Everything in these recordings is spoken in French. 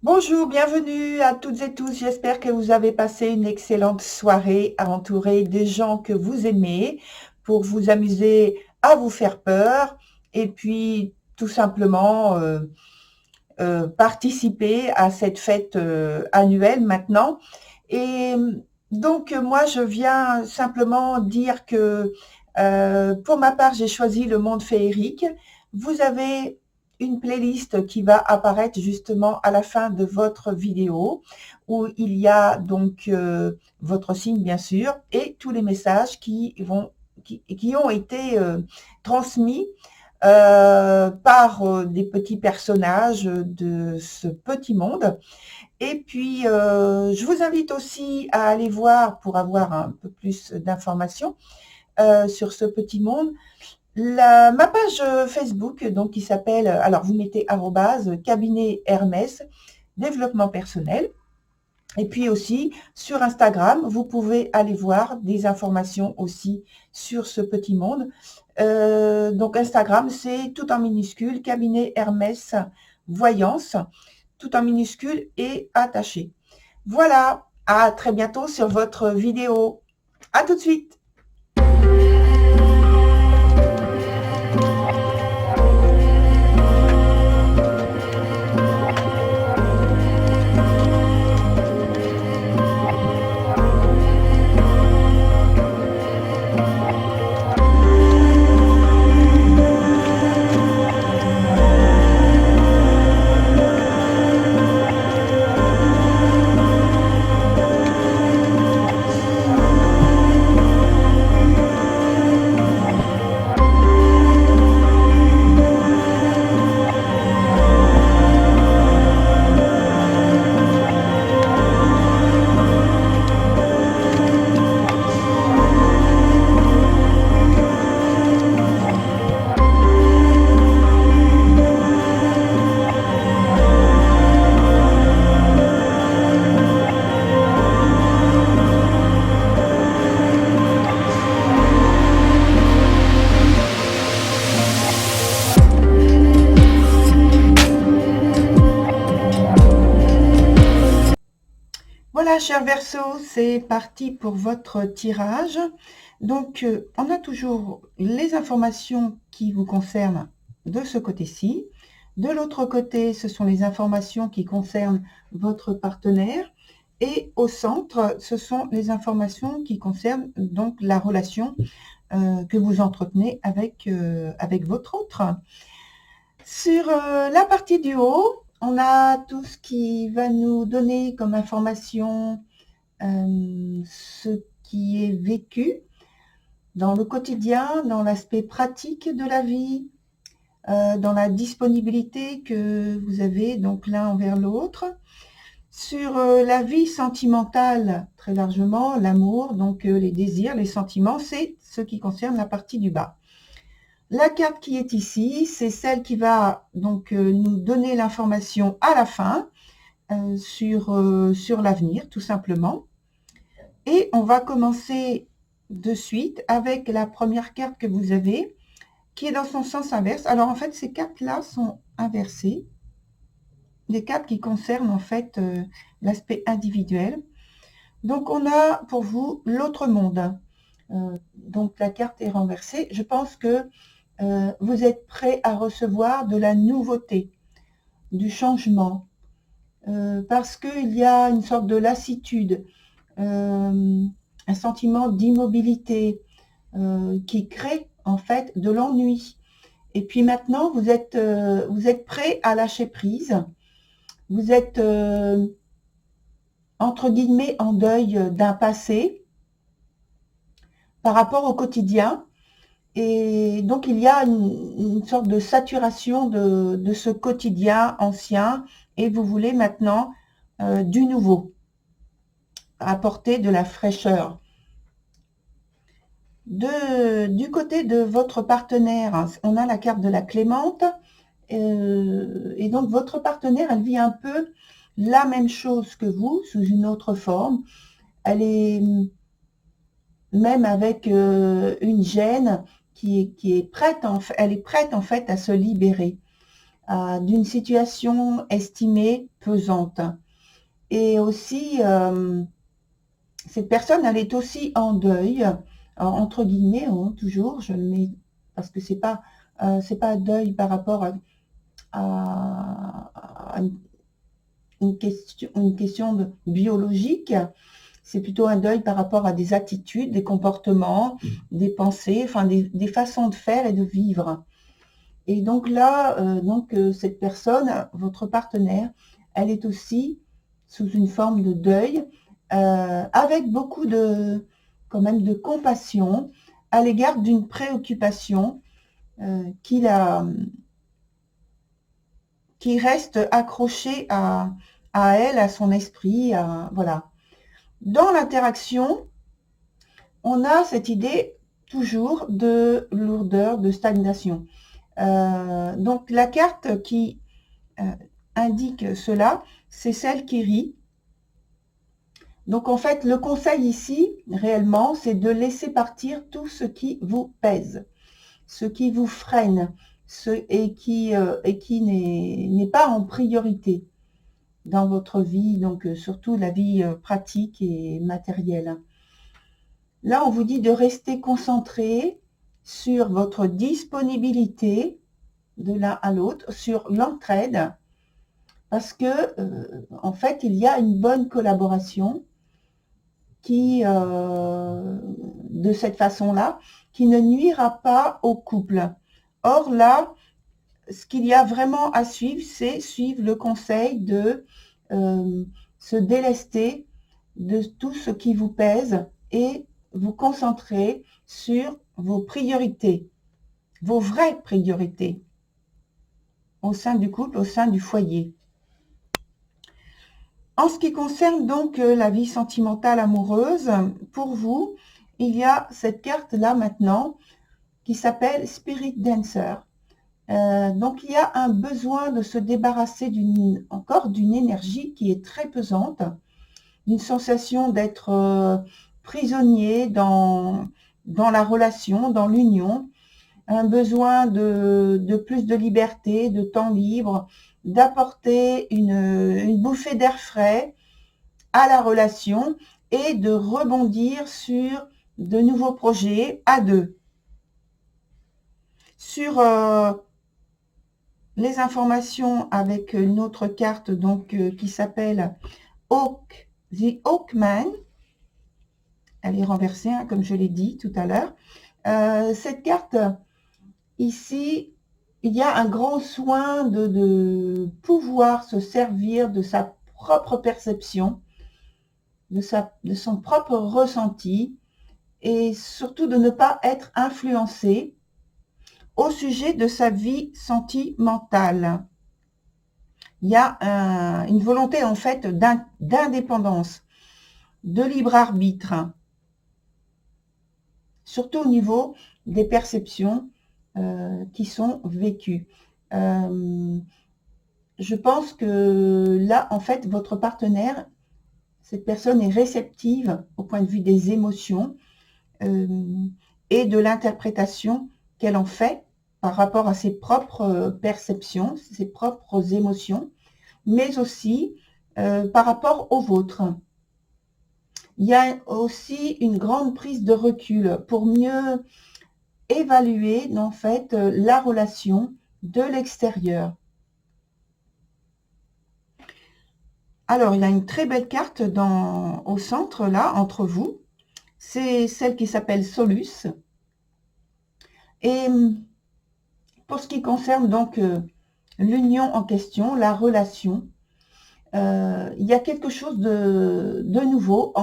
Bonjour, bienvenue à toutes et tous. J'espère que vous avez passé une excellente soirée entourée des gens que vous aimez pour vous amuser à vous faire peur et puis tout simplement participer à cette fête annuelle maintenant. Et donc moi je viens simplement dire que pour ma part j'ai choisi le monde féerique. Vous avez une playlist qui va apparaître justement à la fin de votre vidéo où il y a donc votre signe bien sûr et tous les messages qui ont été transmis par des petits personnages de ce petit monde. Et puis, je vous invite aussi à aller voir, pour avoir un peu plus d'informations sur ce petit monde, ma page Facebook, donc qui s'appelle, alors vous mettez arrobase cabinet Hermès développement personnel. Et puis aussi sur Instagram, vous pouvez aller voir des informations aussi sur ce petit monde. Donc Instagram, c'est tout en minuscule, cabinet Hermès Voyance, tout en minuscule et attaché. Voilà, à très bientôt sur votre vidéo. À tout de suite. Voilà, cher Verseau, c'est parti pour votre tirage. Donc, on a toujours les informations qui vous concernent de ce côté-ci. De l'autre côté, ce sont les informations qui concernent votre partenaire. Et au centre, ce sont les informations qui concernent donc la relation que vous entretenez avec votre autre. Sur la partie du haut, on a tout ce qui va nous donner comme information ce qui est vécu dans le quotidien, dans l'aspect pratique de la vie, dans la disponibilité que vous avez donc l'un envers l'autre. Sur la vie sentimentale, très largement, l'amour, donc les désirs, les sentiments, c'est ce qui concerne la partie du bas. La carte qui est ici, c'est celle qui va donc nous donner l'information à la fin sur l'avenir, tout simplement. Et on va commencer de suite avec la première carte que vous avez, qui est dans son sens inverse. Alors en fait, ces cartes-là sont inversées, des cartes qui concernent en fait l'aspect individuel. Donc on a pour vous l'autre monde. Donc la carte est renversée. Je pense que vous êtes prêt à recevoir de la nouveauté, du changement, parce qu'il y a une sorte de lassitude, un sentiment d'immobilité qui crée en fait de l'ennui. Et puis maintenant, vous êtes prêt à lâcher prise. Vous êtes entre guillemets en deuil d'un passé par rapport au quotidien. Et donc, il y a une sorte de saturation de ce quotidien ancien et vous voulez maintenant du nouveau, apporter de la fraîcheur. Du côté de votre partenaire, on a la carte de la clémente. Et donc, votre partenaire, elle vit un peu la même chose que vous, sous une autre forme. Elle est même avec une gêne qui est prête, elle est prête en fait à se libérer. d'une situation estimée pesante. Et aussi, cette personne, elle est aussi en deuil, entre guillemets, hein, toujours, je le mets, parce que c'est pas un deuil par rapport à une question biologique, c'est plutôt un deuil par rapport à des attitudes, des comportements, des pensées, enfin des façons de faire et de vivre. Et donc là, cette personne, votre partenaire, elle est aussi sous une forme de deuil, avec beaucoup quand même de compassion à l'égard d'une préoccupation qui reste accrochée à elle, à son esprit, voilà. Dans l'interaction, on a cette idée toujours de lourdeur, de stagnation. Donc la carte qui indique cela, c'est celle qui rit. Donc en fait, le conseil ici, réellement, c'est de laisser partir tout ce qui vous pèse, ce qui vous freine, et qui n'est pas en priorité dans votre vie, donc surtout la vie pratique et matérielle. Là, on vous dit de rester concentré sur votre disponibilité de l'un à l'autre, sur l'entraide, parce que en fait, il y a une bonne collaboration qui, de cette façon-là, qui ne nuira pas au couple. Or là, ce qu'il y a vraiment à suivre, c'est suivre le conseil de se délester de tout ce qui vous pèse et vous concentrer sur vos priorités, vos vraies priorités au sein du couple, au sein du foyer. En ce qui concerne donc la vie sentimentale amoureuse, pour vous, il y a cette carte-là maintenant qui s'appelle Spirit Dancer. Donc il y a un besoin de se débarrasser encore d'une énergie qui est très pesante, d'une sensation d'être prisonnier dans la relation, dans l'union, un besoin de plus de liberté, de temps libre, d'apporter une bouffée d'air frais à la relation et de rebondir sur de nouveaux projets à deux. Sur les informations avec une autre carte donc qui s'appelle The Hawkman. Elle est renversée, hein, comme je l'ai dit tout à l'heure. Cette carte, ici, il y a un grand soin de pouvoir se servir de sa propre perception, de son propre ressenti, et surtout de ne pas être influencé au sujet de sa vie sentimentale. Il y a une volonté en fait d'indépendance, de libre arbitre, surtout au niveau des perceptions qui sont vécues. Je pense que là, en fait, votre partenaire, cette personne est réceptive au point de vue des émotions et de l'interprétation qu'elle en fait par rapport à ses propres perceptions, ses propres émotions, mais aussi par rapport aux vôtres. Il y a aussi une grande prise de recul pour mieux évaluer en fait la relation de l'extérieur. Alors, il y a une très belle carte au centre, là, entre vous. C'est celle qui s'appelle Solus. Et pour ce qui concerne donc l'union en question, la relation, il y a quelque chose de nouveau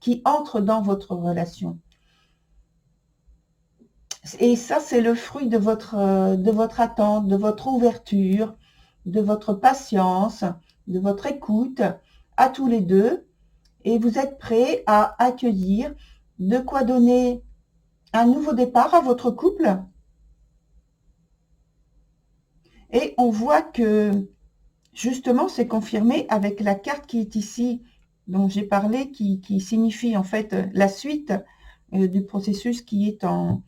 qui entre dans votre relation. Et ça, c'est le fruit de votre attente, de votre ouverture, de votre patience, de votre écoute à tous les deux. Et vous êtes prêts à accueillir de quoi donner un nouveau départ à votre couple. Et on voit que justement, c'est confirmé avec la carte qui est ici, dont j'ai parlé, qui signifie en fait la suite du processus qui est en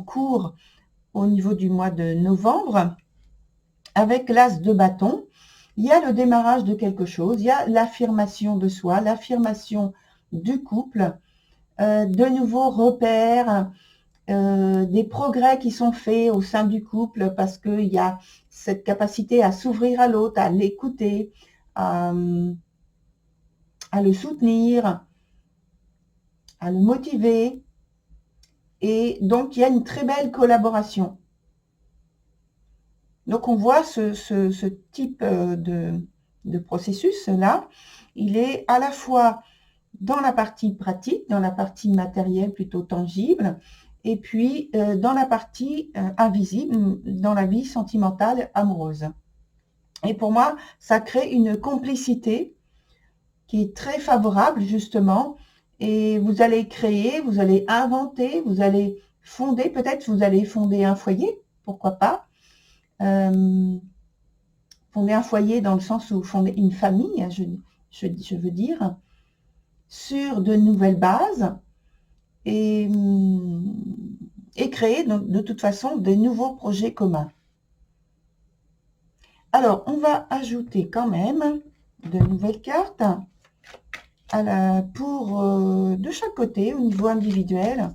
cours au niveau du mois de novembre, avec l'as de bâton. Il y a le démarrage de quelque chose, il y a l'affirmation de soi, l'affirmation du couple, de nouveaux repères, des progrès qui sont faits au sein du couple parce qu'il y a cette capacité à s'ouvrir à l'autre, à l'écouter, à le soutenir, à le motiver. Et donc, il y a une très belle collaboration. Donc, on voit ce type de processus-là. Il est à la fois dans la partie pratique, dans la partie matérielle plutôt tangible, et puis dans la partie invisible, dans la vie sentimentale amoureuse. Et pour moi, ça crée une complicité qui est très favorable justement, et vous allez créer, vous allez inventer, vous allez fonder, peut-être vous allez fonder un foyer, pourquoi pas, fonder un foyer dans le sens où fonder une famille, je veux dire, sur de nouvelles bases, et créer donc, de toute façon des nouveaux projets communs. Alors, on va ajouter quand même de nouvelles cartes pour de chaque côté au niveau individuel,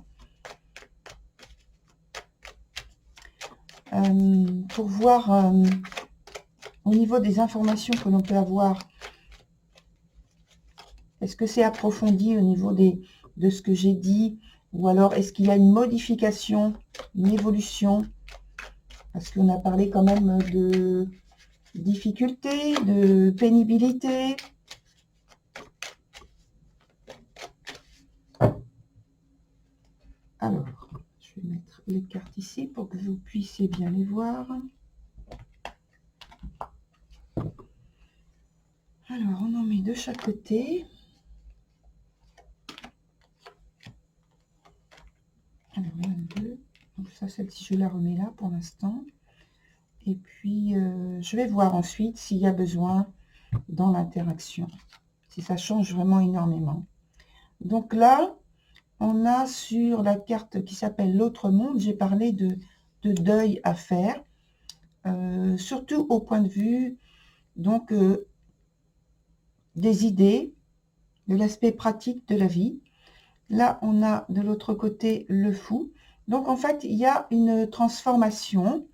pour voir au niveau des informations que l'on peut avoir. Est-ce que c'est approfondi au niveau de ce que j'ai dit, ou alors est-ce qu'il y a une modification, une évolution? Parce qu'on a parlé quand même de difficulté, de pénibilité. Alors, je vais mettre les cartes ici pour que vous puissiez bien les voir. Alors, on en met de chaque côté. Alors, il y en a deux. Donc ça, celle-ci, je la remets là pour l'instant. Et puis, je vais voir ensuite s'il y a besoin dans l'interaction, si ça change vraiment énormément. Donc là, on a sur la carte qui s'appelle l'autre monde, j'ai parlé de deuil à faire, surtout au point de vue donc des idées, de l'aspect pratique de la vie. Là, on a de l'autre côté le fou. Donc, en fait, il y a une transformation.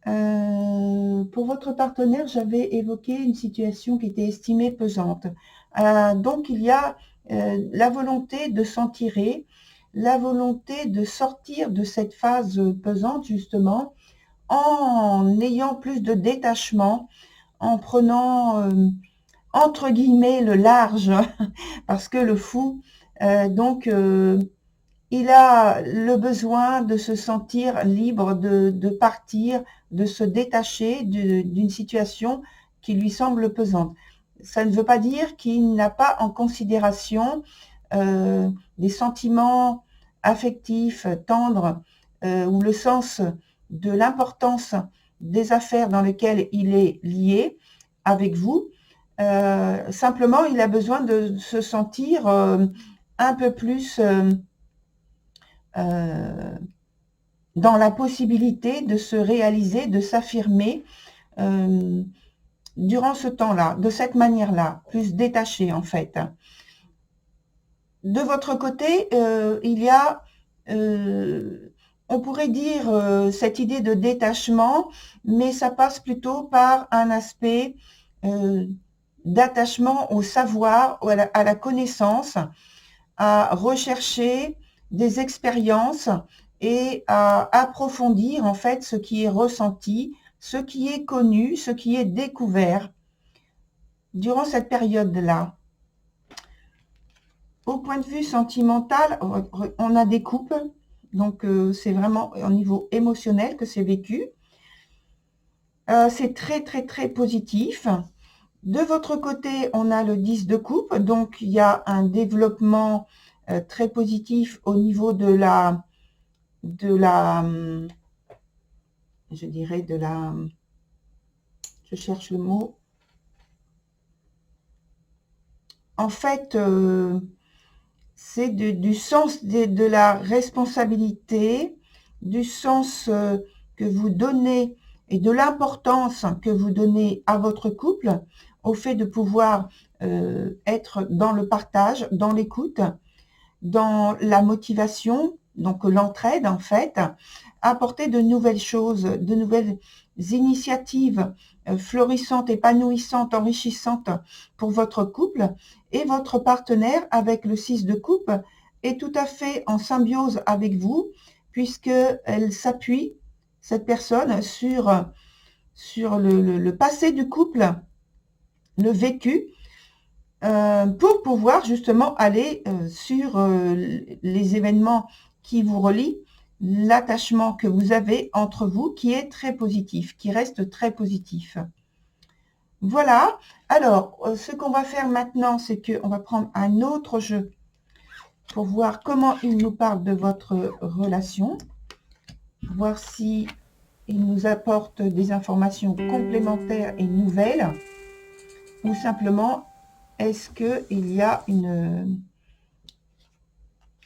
Pour votre partenaire, j'avais évoqué une situation qui était estimée pesante. Donc, il y a la volonté de s'en tirer, la volonté de sortir de cette phase pesante, justement, en ayant plus de détachement, en prenant, entre guillemets, le large, parce que le fou, il a le besoin de se sentir libre, de partir, de se détacher d'une situation qui lui semble pesante. Ça ne veut pas dire qu'il n'a pas en considération des sentiments affectifs, tendres, ou le sens de l'importance des affaires dans lesquelles il est lié avec vous. Simplement, il a besoin de se sentir un peu plus dans la possibilité de se réaliser, de s'affirmer durant ce temps-là, de cette manière-là, plus détaché en fait. De votre côté, il y a, on pourrait dire, cette idée de détachement, mais ça passe plutôt par un aspect d'attachement au savoir, à la connaissance, à rechercher des expériences et à approfondir en fait ce qui est ressenti, ce qui est connu, ce qui est découvert durant cette période-là. Au point de vue sentimental, on a des coupes, donc c'est vraiment au niveau émotionnel que c'est vécu. C'est très très très positif. De votre côté, on a le 10 de coupe, donc il y a un développement très positif au niveau de la, je dirais de la, je cherche le mot. En fait, c'est du sens de la responsabilité, du sens que vous donnez et de l'importance que vous donnez à votre couple, au fait de pouvoir être dans le partage, dans l'écoute, dans la motivation, donc l'entraide en fait, apporter de nouvelles choses, de nouvelles initiatives florissantes, épanouissantes, enrichissantes pour votre couple, et votre partenaire avec le 6 de coupe est tout à fait en symbiose avec vous, puisqu'elle s'appuie, cette personne, sur le passé du couple, le vécu, pour pouvoir justement aller sur les événements qui vous relient, l'attachement que vous avez entre vous qui est très positif, qui reste très positif. Voilà. Alors, ce qu'on va faire maintenant, c'est qu'on va prendre un autre jeu pour voir comment il nous parle de votre relation, voir si il nous apporte des informations complémentaires et nouvelles, ou simplement est-ce qu'il y a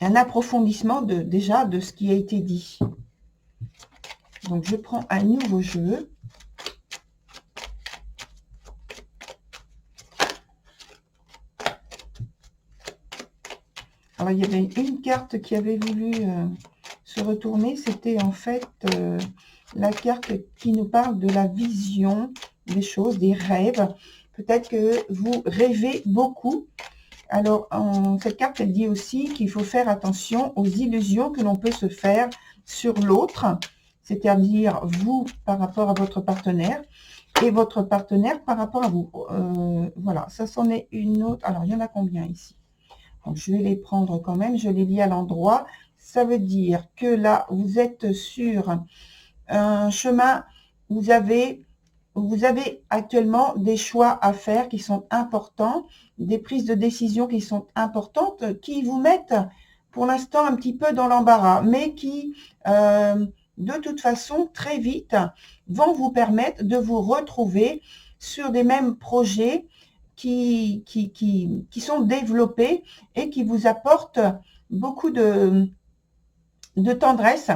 un approfondissement déjà de ce qui a été dit. Donc, je prends un nouveau jeu. Alors, il y avait une carte qui avait voulu se retourner. C'était en fait la carte qui nous parle de la vision des choses, des rêves. Peut-être que vous rêvez beaucoup. Alors, cette carte, elle dit aussi qu'il faut faire attention aux illusions que l'on peut se faire sur l'autre, c'est-à-dire vous par rapport à votre partenaire et votre partenaire par rapport à vous. Voilà, ça c'en est une autre. Alors, il y en a combien ici? Donc, je vais les prendre quand même, je les lis à l'endroit. Ça veut dire que là, vous êtes sur un chemin, vous avez actuellement des choix à faire qui sont importants, des prises de décision qui sont importantes, qui vous mettent pour l'instant un petit peu dans l'embarras, mais qui, de toute façon, très vite, vont vous permettre de vous retrouver sur des mêmes projets qui sont développés et qui vous apportent beaucoup de tendresse,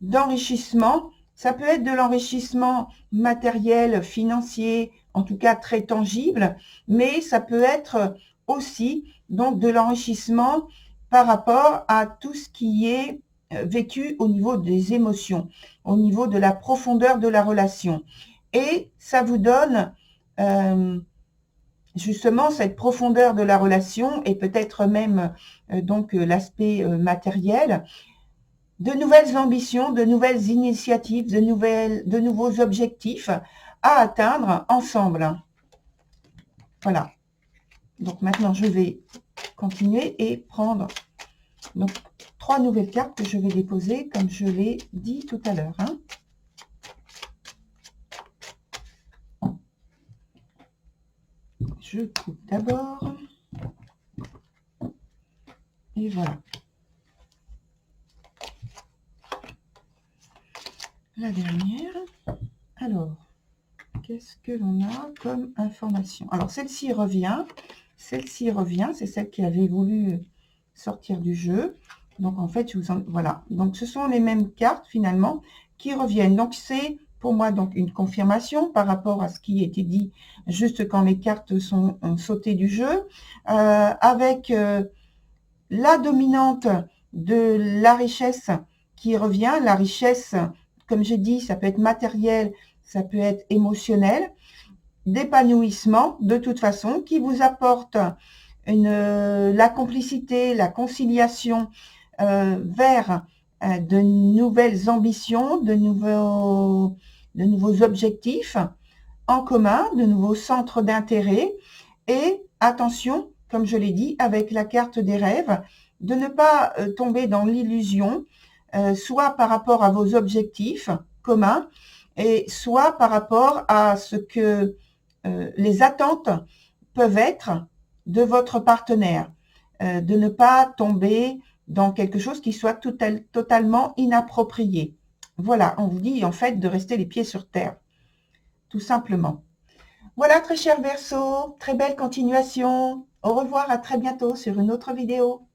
d'enrichissement. Ça peut être de l'enrichissement matériel, financier, en tout cas très tangible, mais ça peut être aussi donc de l'enrichissement par rapport à tout ce qui est vécu au niveau des émotions, au niveau de la profondeur de la relation. Et ça vous donne justement cette profondeur de la relation et peut-être même donc l'aspect matériel, de nouvelles ambitions, de nouvelles initiatives, de nouveaux objectifs à atteindre ensemble. Voilà. Donc maintenant, je vais continuer et prendre donc 3 nouvelles cartes que je vais déposer comme je l'ai dit tout à l'heure. Hein. Je coupe d'abord. Et voilà. La dernière. Alors, qu'est-ce que l'on a comme information? Alors, celle-ci revient. Celle-ci revient. C'est celle qui avait voulu sortir du jeu. Donc, en fait, voilà. Donc, ce sont les mêmes cartes, finalement, qui reviennent. Donc, c'est pour moi donc une confirmation par rapport à ce qui a été dit juste quand les cartes ont sauté du jeu. Avec la dominante de la richesse qui revient. La richesse, comme j'ai dit, ça peut être matériel, ça peut être émotionnel, d'épanouissement de toute façon, qui vous apporte la complicité, la conciliation vers de nouvelles ambitions, de nouveaux objectifs en commun, de nouveaux centres d'intérêt. Et attention, comme je l'ai dit, avec la carte des rêves, de ne pas tomber dans l'illusion, soit par rapport à vos objectifs communs, et soit par rapport à ce que les attentes peuvent être de votre partenaire, de ne pas tomber dans quelque chose qui soit totalement inapproprié. Voilà, on vous dit en fait de rester les pieds sur terre, tout simplement. Voilà, très cher Verseau, très belle continuation. Au revoir, à très bientôt sur une autre vidéo.